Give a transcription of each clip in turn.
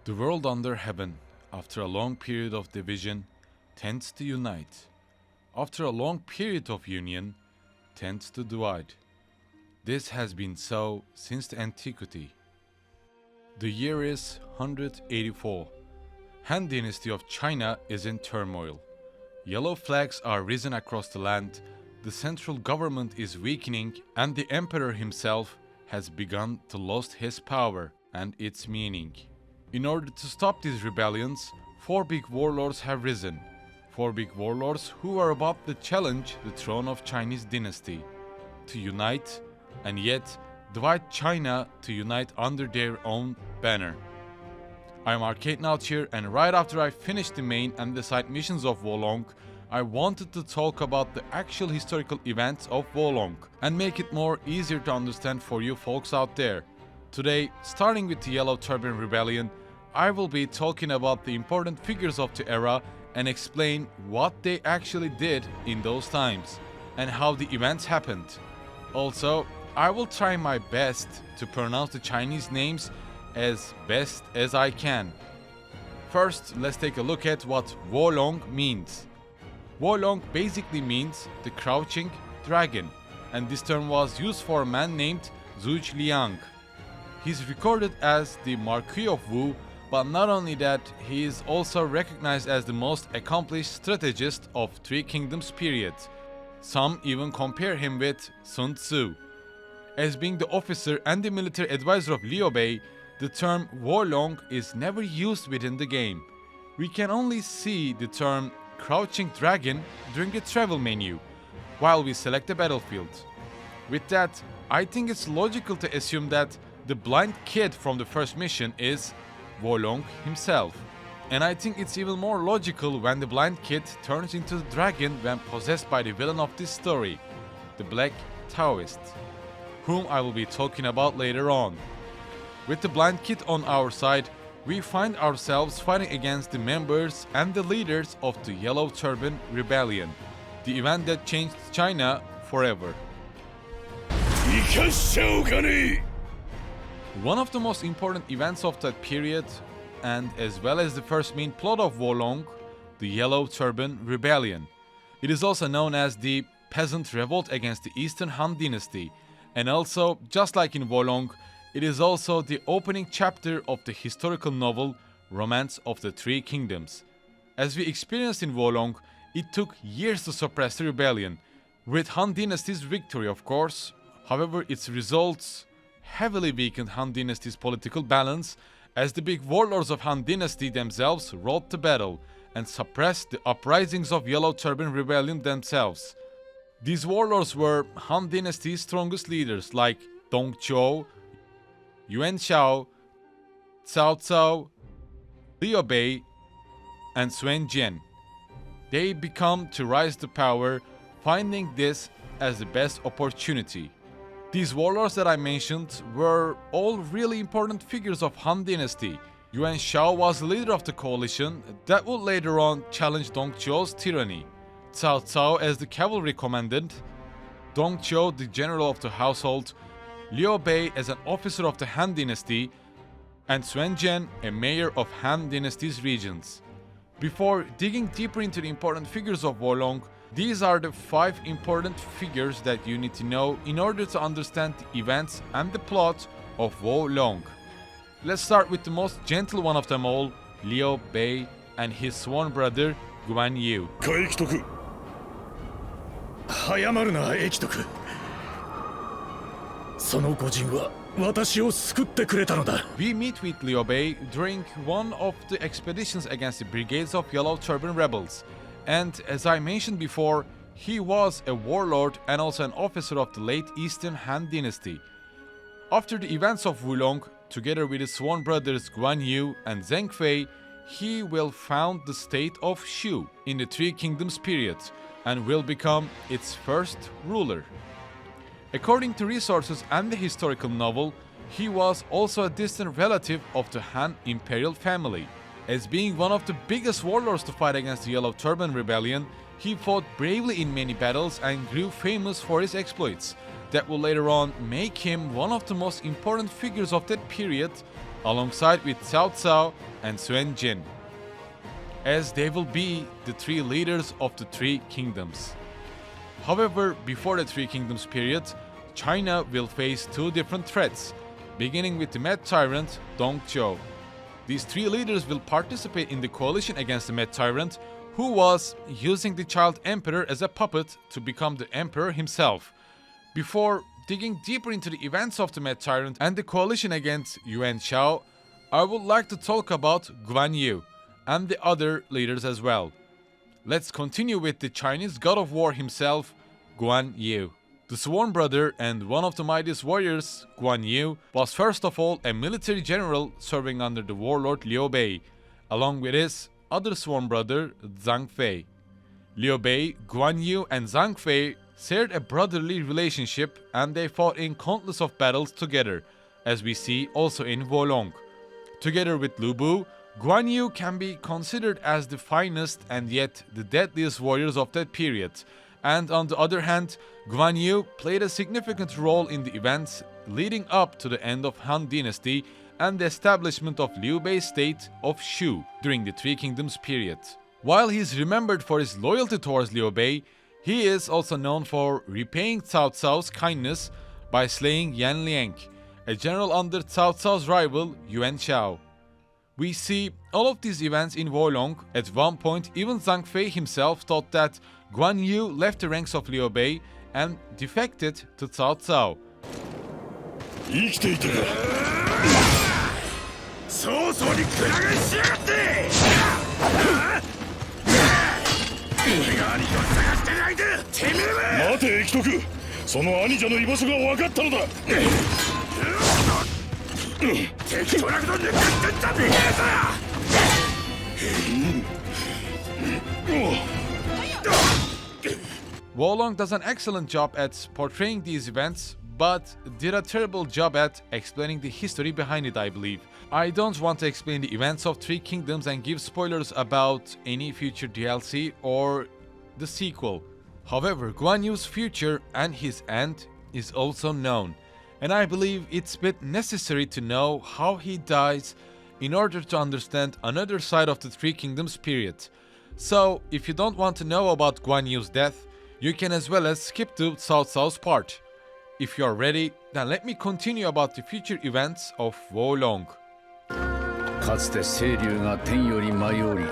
The world under heaven, after a long period of division, tends to unite. After a long period of union, tends to divide. This has been so since the antiquity. The year is 184. Han Dynasty of China is in turmoil. Yellow flags are risen across the land, the central government is weakening, and the emperor himself has begun to lose his power and its meaning. In order to stop these rebellions, 4 big warlords have risen. 4 big warlords who are about to challenge the throne of Chinese dynasty, to unite and yet divide China to unite under their own banner. I'm Arcade Naut here, and right after I finished the main and the side missions of Wolong, I wanted to talk about the actual historical events of Wolong and make it more easier to understand for you folks out there. Today, starting with the Yellow Turban Rebellion, I will be talking about the important figures of the era and explain what they actually did in those times and how the events happened. Also, I will try my best to pronounce the Chinese names as best as I can. First, let's take a look at what Wolong means. Wolong basically means the crouching dragon, and this term was used for a man named Zhu Liang. He's recorded as the Marquis of Wu, but not only that, he is also recognized as the most accomplished strategist of Three Kingdoms period. Some even compare him with Sun Tzu. As being the officer and the military advisor of Liu Bei, the term Wolong is never used within the game. We can only see the term Crouching Dragon during the travel menu, while we select the battlefield. With that, I think it's logical to assume that the blind kid from the first mission is Wolong himself. And I think it's even more logical when the blind kid turns into the dragon when possessed by the villain of this story, the Black Taoist, whom I will be talking about later on. With the blind kid on our side, we find ourselves fighting against the members and the leaders of the Yellow Turban Rebellion, the event that changed China forever. One of the most important events of that period, and as well as the first main plot of Wolong, the Yellow Turban Rebellion. It is also known as the Peasant Revolt against the Eastern Han Dynasty, and also, just like in Wolong, it is also the opening chapter of the historical novel Romance of the Three Kingdoms. As we experienced in Wolong, it took years to suppress the rebellion, with Han Dynasty's victory of course. However, its results heavily weakened Han Dynasty's political balance, as the big warlords of Han Dynasty themselves rode the battle and suppressed the uprisings of Yellow Turban Rebellion themselves. These warlords were Han Dynasty's strongest leaders like Dong Zhou, Yuan Shao, Cao Cao, Liu Bei, and Jian. They become to rise to power, finding this as the best opportunity. These warlords that I mentioned were all really important figures of Han Dynasty. Yuan Shao was the leader of the coalition that would later on challenge Dong Zhou's tyranny. Cao Cao as the cavalry commandant, Dong Zhou the general of the household, Liu Bei as an officer of the Han Dynasty, and Jian a mayor of Han Dynasty's regions. Before digging deeper into the important figures of Wolong, these are the 5 important figures that you need to know in order to understand the events and the plot of Wolong. Let's start with the most gentle one of them all, Liu Bei and his sworn brother Guan Yu. We meet with Liu Bei during one of the expeditions against the brigades of Yellow Turban rebels. And as I mentioned before, he was a warlord and also an officer of the late Eastern Han Dynasty. After the events of Wolong, together with his sworn brothers Guan Yu and Zheng Fei, he will found the state of Shu in the Three Kingdoms period and will become its first ruler. According to resources and the historical novel, he was also a distant relative of the Han imperial family. As being one of the biggest warlords to fight against the Yellow Turban Rebellion, he fought bravely in many battles and grew famous for his exploits, that will later on make him one of the most important figures of that period, alongside with Cao Cao and Sun Jian, as they will be the three leaders of the three kingdoms. However, before the Three Kingdoms period, China will face two different threats, beginning with the Mad Tyrant Dong Zhuo. These three leaders will participate in the coalition against the Mad Tyrant, who was using the child emperor as a puppet to become the emperor himself. Before digging deeper into the events of the Mad Tyrant and the coalition against Yuan Shao, I would like to talk about Guan Yu and the other leaders as well. Let's continue with the Chinese god of war himself, Guan Yu. The sworn brother and one of the mightiest warriors, Guan Yu, was first of all a military general serving under the warlord Liu Bei, along with his other sworn brother, Zhang Fei. Liu Bei, Guan Yu and Zhang Fei shared a brotherly relationship, and they fought in countless of battles together, as we see also in Wolong. Together with Liu Bu, Guan Yu can be considered as the finest and yet the deadliest warriors of that period. And on the other hand, Guan Yu played a significant role in the events leading up to the end of Han Dynasty and the establishment of Liu Bei's state of Shu during the Three Kingdoms period. While he is remembered for his loyalty towards Liu Bei, he is also known for repaying Cao Cao's kindness by slaying Yan Liang, a general under Cao Cao's rival Yuan Shao. We see all of these events in Wolong. At one point, even Zhang Fei himself thought that Guan Yu left the ranks of Liu Bei and defected to Cao Cao. 生きていたか。早々にくら替えしやがって。俺が兄貴を探してる間、てめえは。待て、駅徳。その兄者の居場所が分かったのだ。適当なこと抜かってんじゃねえぞ。Wolong does an excellent job at portraying these events, but did a terrible job at explaining the history behind it, I believe. I don't want to explain the events of Three Kingdoms and give spoilers about any future DLC or the sequel. However, Guan Yu's future and his end is also known, and I believe it's a bit necessary to know how he dies in order to understand another side of the Three Kingdoms period. So, if you don't want to know about Guan Yu's death, you can as well as skip to Cao Cao's part. If you are ready, then let me continue about the future events of Wolong. かつて清流が天より舞い降り、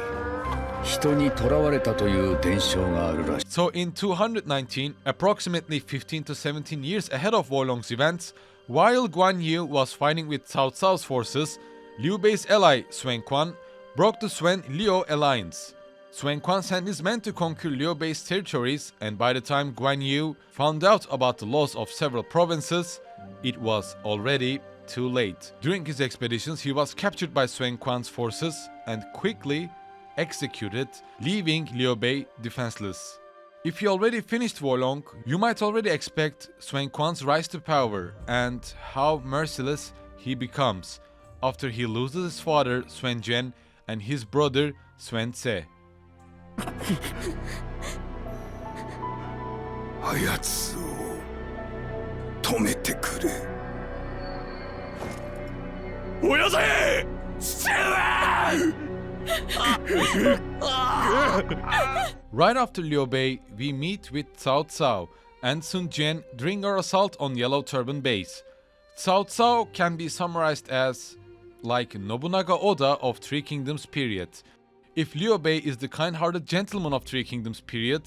人に囚われたという伝承があるらしい。 So in 219, approximately 15 to 17 years ahead of Wolong's events, while Guan Yu was fighting with Cao Cao's forces, Liu Bei's ally Sun Quan broke the Sun-Liu alliance. Sun Quan sent his men to conquer Liu Bei's territories, and by the time Guan Yu found out about the loss of several provinces, it was already too late. During his expeditions, he was captured by Sun Quan's forces and quickly executed, leaving Liu Bei defenseless. If you already finished Wolong, you might already expect Sun Quan's rise to power and how merciless he becomes after he loses his father Sun Jian and his brother Sun Ce. あやつを止めてくれ。おやせ！父上！ Right after Liu Bei, we meet with Cao Cao and Sun Jian during our assault on Yellow Turban base. Cao Cao can be summarized as like Nobunaga Oda of Three Kingdoms period. If Liu Bei is the kind-hearted gentleman of Three Kingdoms period,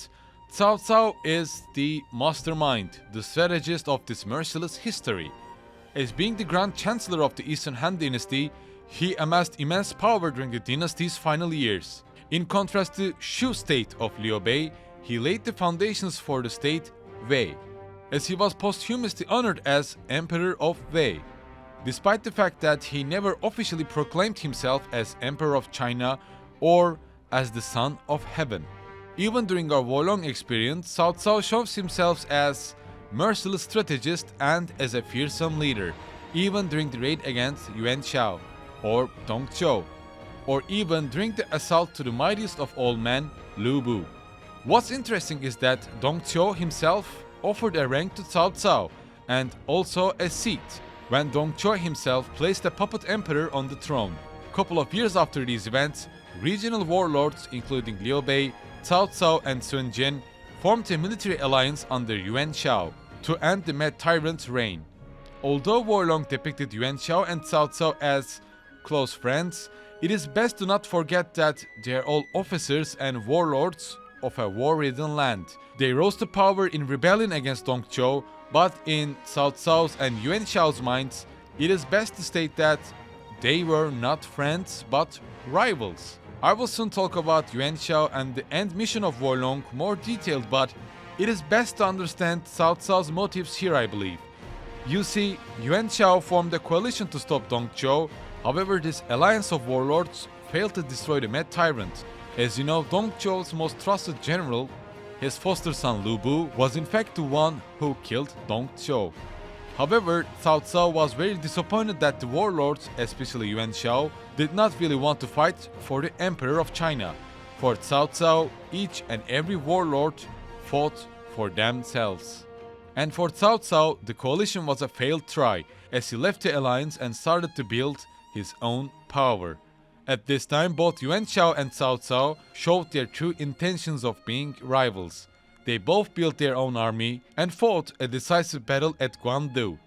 Cao Cao is the mastermind, the strategist of this merciless history. As being the Grand Chancellor of the Eastern Han Dynasty, he amassed immense power during the dynasty's final years. In contrast to Shu state of Liu Bei, he laid the foundations for the state Wei, as he was posthumously honored as Emperor of Wei. Despite the fact that he never officially proclaimed himself as Emperor of China or as the Son of Heaven. Even during our Wolong experience, Cao Cao shows himself as merciless strategist and as a fearsome leader, even during the raid against Yuan Shao or Dong Zhuo, or even during the assault to the mightiest of all men, Liu Bu. What's interesting is that Dong Zhuo himself offered a rank to Cao Cao and also a seat, when Dongzhou himself placed a puppet emperor on the throne. Couple of years after these events, regional warlords including Liu Bei, Cao Cao and Sun Jian formed a military alliance under Yuan Shao to end the Mad Tyrant's reign. Although Warlong depicted Yuan Shao and Cao Cao as close friends, it is best to not forget that they are all officers and warlords of a war-ridden land. They rose to power in rebellion against Dongzhou, but in Cao Cao's and Yuan Shao's minds, it is best to state that they were not friends but rivals. I will soon talk about Yuan Shao and the end mission of Warlong more detailed, but it is best to understand Cao Cao's motives here, I believe. You see, Yuan Shao formed a coalition to stop Dongzhou. However, this alliance of warlords failed to destroy the Mad Tyrant. As you know, Dongzhou's most trusted general, his foster son Liu Bei, was in fact the one who killed Dongzhou. However, Cao Cao was very disappointed that the warlords, especially Yuan Shao, did not really want to fight for the Emperor of China. For Cao Cao, each and every warlord fought for themselves. And for Cao Cao, the coalition was a failed try, as he left the alliance and started to build his own power. At this time, both Yuan Shao and Cao Cao showed their true intentions of being rivals. They both built their own army and fought a decisive battle at Guan Yu.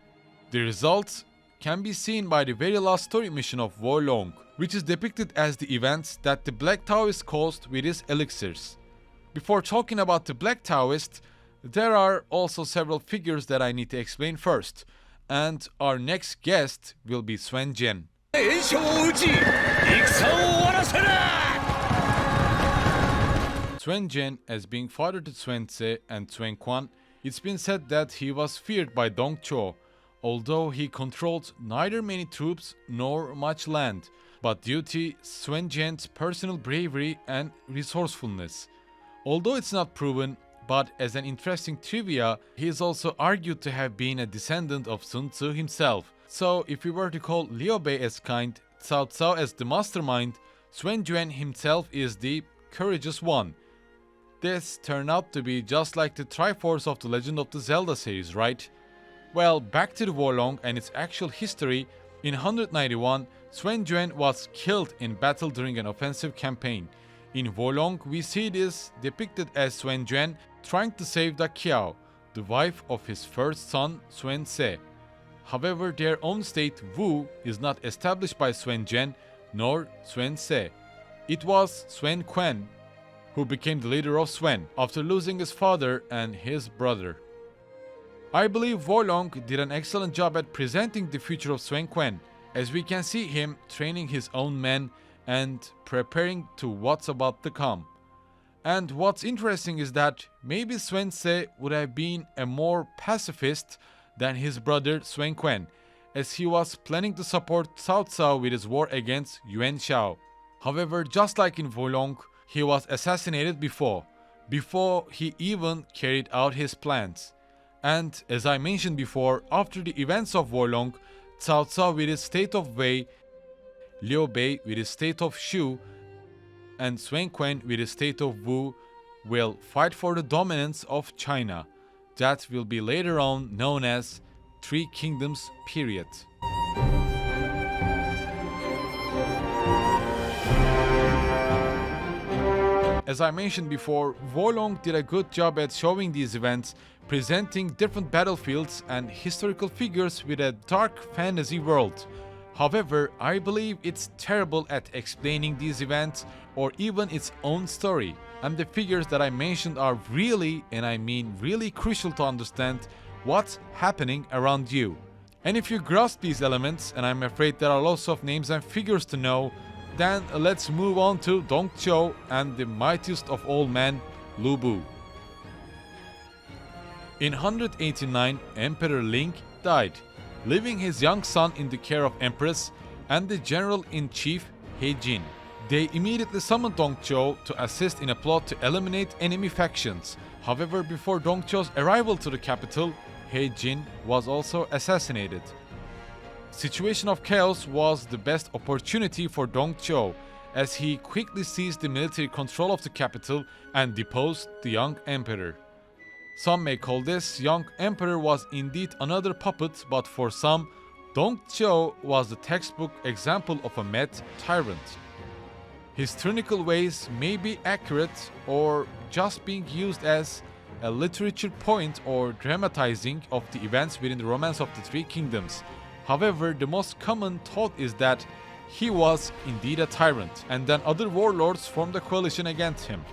The results can be seen by the very last story mission of Warlong, which is depicted as the events that the Black Taoist caused with his elixirs. Before talking about the Black Taoist, there are also several figures that I need to explain first, and our next guest will be Sun Jian. Sun Jian, as being father to Sun Ce and Sun Quan, it's been said that he was feared by Dongzhou, although he controlled neither many troops nor much land, but due to Sun Jian's personal bravery and resourcefulness. Although it's not proven, but as an interesting trivia, he is also argued to have been a descendant of Sun Tzu himself. So if we were to call Liu Bei as kind, Cao Cao as the mastermind, Sun Jian himself is the courageous one. This turned out to be just like the Triforce of the Legend of the Zelda series, right? Well, back to the Warlong and its actual history. In 191, Sun Jian was killed in battle during an offensive campaign. In Warlong, we see this depicted as Sun Jian trying to save the Cao, the wife of his first son Sun Ce. However, their own state Wu is not established by Sun Jian nor Sun Ce. It was Sun Quan who became the leader of Sun after losing his father and his brother. I believe Warlong did an excellent job at presenting the future of Sun Quan, as we can see him training his own men and preparing to what's about to come. And what's interesting is that maybe Sun Ce would have been a more pacifist than his brother Sun Quan, as he was planning to support Cao Cao with his war against Yuan Shao. However, just like in Warlong, he was assassinated before he even carried out his plans. And as I mentioned before, after the events of Warlong, Cao Cao with his state of Wei, Liu Bei with his state of Shu, and Sun Quan with his state of Wu will fight for the dominance of China. That will be later on known as Three Kingdoms period. As I mentioned before, Warlong did a good job at showing these events, presenting different battlefields and historical figures with a dark fantasy world. However, I believe it's terrible at explaining these events or even its own story, and the figures that I mentioned are really, and I mean really, crucial to understand what's happening around you. And if you grasp these elements, and I'm afraid there are lots of names and figures to know, then let's move on to Dongzhou and the mightiest of all men, Liu Bei. In 189, Emperor Ling died, leaving his young son in the care of Empress and the general-in-chief Jin. They immediately summoned Dongzhou to assist in a plot to eliminate enemy factions. However, before Dongzhou's arrival to the capital, Jin was also assassinated. Situation of chaos was the best opportunity for Dongzhou, as he quickly seized the military control of the capital and deposed the young emperor. Some may call this young emperor was indeed another puppet, but for some, Dong Zhuo was the textbook example of a mad tyrant. His tyrannical ways may be accurate or just being used as a literature point or dramatizing of the events within the romance of the Three Kingdoms. However, the most common thought is that he was indeed a tyrant, and then other warlords formed a coalition against him.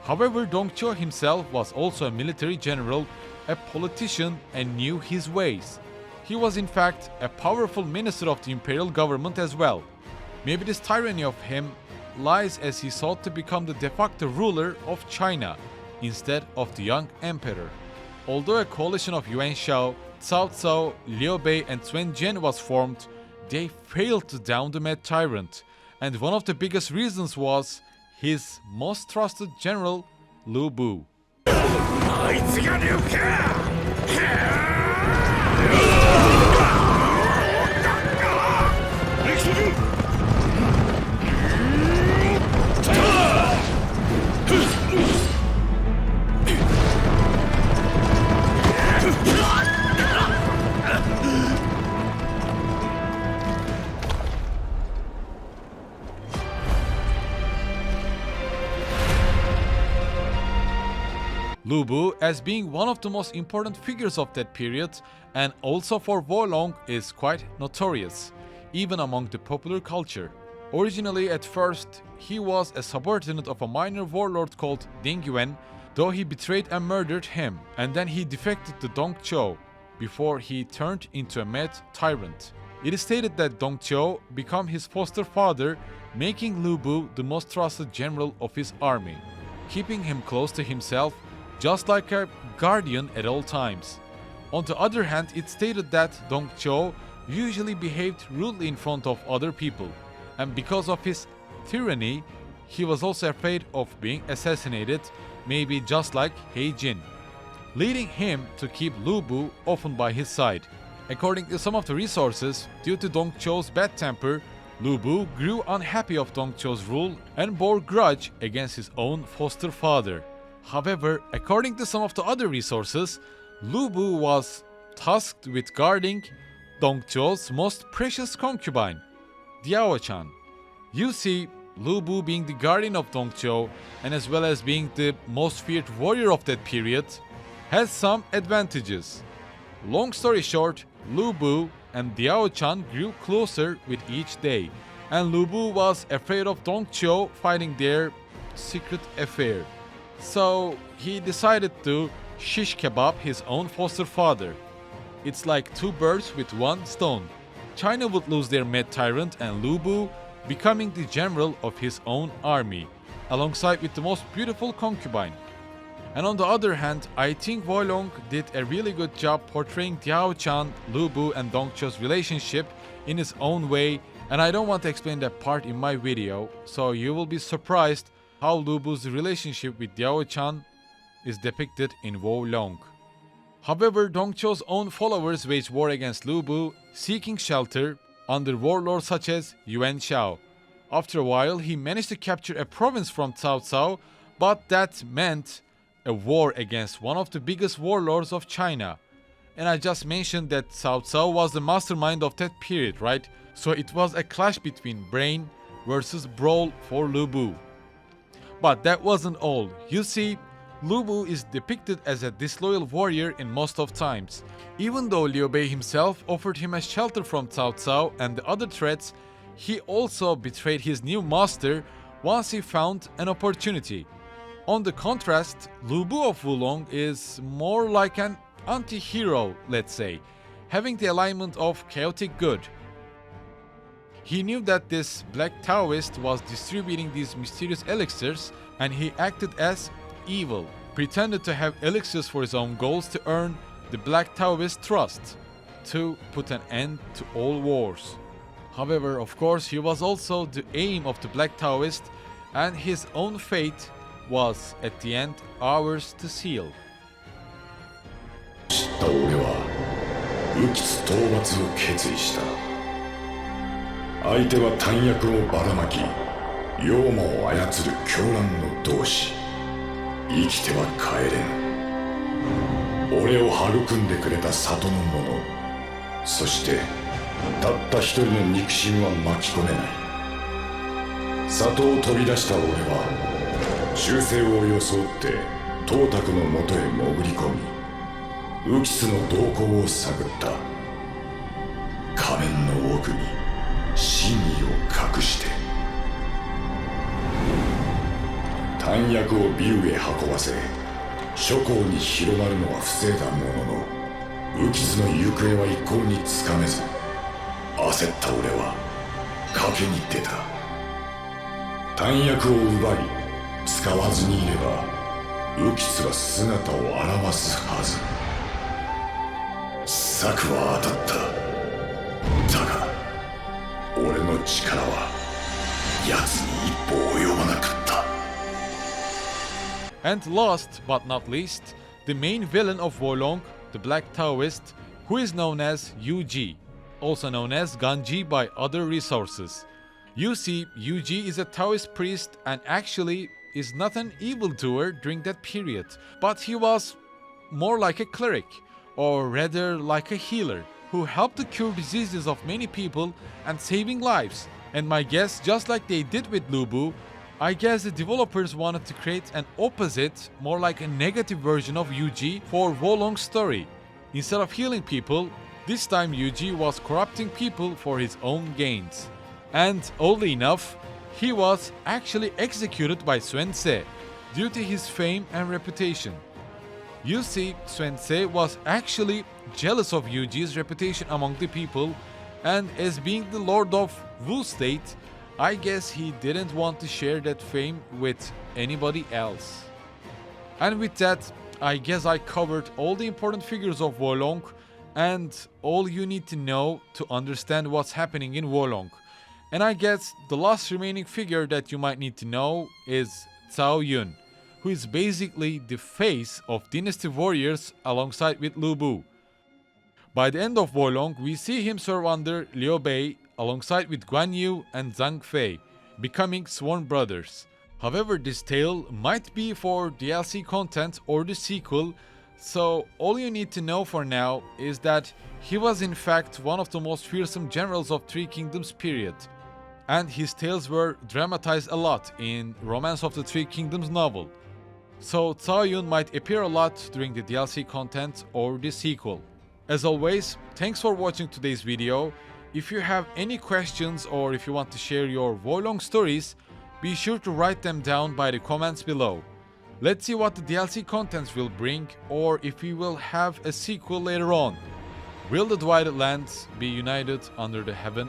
However, Dong Zhuo himself was also a military general, a politician, and knew his ways. He was in fact a powerful minister of the imperial government as well. Maybe this tyranny of him lies as he sought to become the de facto ruler of China instead of the young emperor. Although a coalition of Yuan Shao, Cao Cao, Liu Bei and Jian was formed, they failed to down the mad tyrant, and one of the biggest reasons was his most trusted general, Liu Bei. あいつがリュウか。Liu Bei, as being one of the most important figures of that period and also for Wolong, is quite notorious, even among the popular culture. Originally, at first, he was a subordinate of a minor warlord called Ding Yuan, though he betrayed and murdered him, and then he defected to Dong Zhuo before he turned into a mad tyrant. It is stated that Dong Zhuo became his foster father, making Liu Bei the most trusted general of his army, keeping him close to himself, just like a guardian at all times. On the other hand, it stated that Dong Zhuo usually behaved rudely in front of other people, and because of his tyranny, he was also afraid of being assassinated, maybe just like He Jin, leading him to keep Liu Bei often by his side. According to some of the resources, due to Dong Zhuo's bad temper, Liu Bei grew unhappy of Dong Zhuo's rule and bore grudge against his own foster father. However, according to some of the other resources, Liu Bei was tasked with guarding Dong Zhuo's most precious concubine, Diao Chan. You see, Liu Bei being the guardian of Dong Zhuo and as well as being the most feared warrior of that period has some advantages. Long story short, Liu Bei and Diao Chan grew closer with each day, and Liu Bei was afraid of Dong Zhuo finding their secret affair. So he decided to shish kebab his own foster father. It's like two birds with one stone. China would lose their mad tyrant and Liu Bei becoming the general of his own army, alongside with the most beautiful concubine. And on the other hand, I think Wolong did a really good job portraying Diao Chan, Liu Bei and Dong Zhuo's relationship in his own way, and I don't want to explain that part in my video, so you will be surprised how Liu Bei's relationship with Diao Chan is depicted in Wolong. However, Dong Zhuo's own followers waged war against Liu Bei, seeking shelter under warlords such as Yuan Shao. After a while, he managed to capture a province from Cao Cao, but that meant a war against one of the biggest warlords of China. And I just mentioned that Cao Cao was the mastermind of that period, right? So it was a clash between brain versus brawl for Liu Bei. But that wasn't all. You see, Liu Bei is depicted as a disloyal warrior in most of times. Even though Liu Bei himself offered him a shelter from Cao Cao and the other threats, he also betrayed his new master once he found an opportunity. On the contrast, Liu Bei of Wolong is more like an anti-hero, let's say, having the alignment of chaotic good. He knew that this Black Taoist was distributing these mysterious elixirs, and he acted as evil, pretended to have elixirs for his own goals to earn the Black Taoist trust, to put an end to all wars. However, of course, he was also the aim of the Black Taoist, and his own fate was, at the end, ours to seal. 知った俺は無期討伐を決意した。相手は弾薬をばらまき、妖魔を操る狂乱の同志。生きては帰れぬ。俺を育んでくれた里の者、そしてたった一人の肉親は巻き込めない。里を飛び出した俺は忠誠を装って董卓のもとへ潜り込み、ウキスの動向を探った。仮面の奥に真意を隠して。弾薬をビウへ運ばせ諸侯に広まるのは防いだものの、ウキスの行方は一向につかめず、焦った俺は賭けに出た。弾薬を奪い使わずにいればウキスは姿を現すはず。策は当たった。だが俺の力は奴に一歩及ばなかった。 And last but not least, the main villain of Wolong, the Black Taoist, who is known as Yu Ji, also known as Ganji by other resources. You see, Yu Ji is a Taoist priest and actually is not an evildoer during that period, but he was more like a cleric, or rather like a healer, who helped to cure diseases of many people and saving lives. And my guess, just like they did with Liu Bei, I guess the developers wanted to create an opposite, more like a negative version of Yu Ji for Wolong's story. Instead of healing people, this time Yu Ji was corrupting people for his own gains. And oddly enough, he was actually executed by Sun Ce due to his fame and reputation. You see, Sun Ce was actually jealous of Yu Ji's reputation among the people, and as being the lord of Wu state, I guess he didn't want to share that fame with anybody else. And with that, I guess I covered all the important figures of Wolong and all you need to know to understand what's happening in Wolong. And I guess the last remaining figure that you might need to know is Zhao Yun, who is basically the face of Dynasty warriors alongside with Liu Bei. By the end of Wolong, we see him serve under Liu Bei alongside with Guan Yu and Zhang Fei, becoming sworn brothers. However, this tale might be for DLC content or the sequel, so all you need to know for now is that he was in fact one of the most fearsome generals of Three Kingdoms period, and his tales were dramatized a lot in Romance of the Three Kingdoms novel. So Zhao Yun might appear a lot during the DLC content or the sequel. As always, thanks for watching today's video. If you have any questions or if you want to share your Wolong stories, be sure to write them down by the comments below. Let's see what the DLC contents will bring, or if we will have a sequel later on. Will the divided lands be united under the heaven?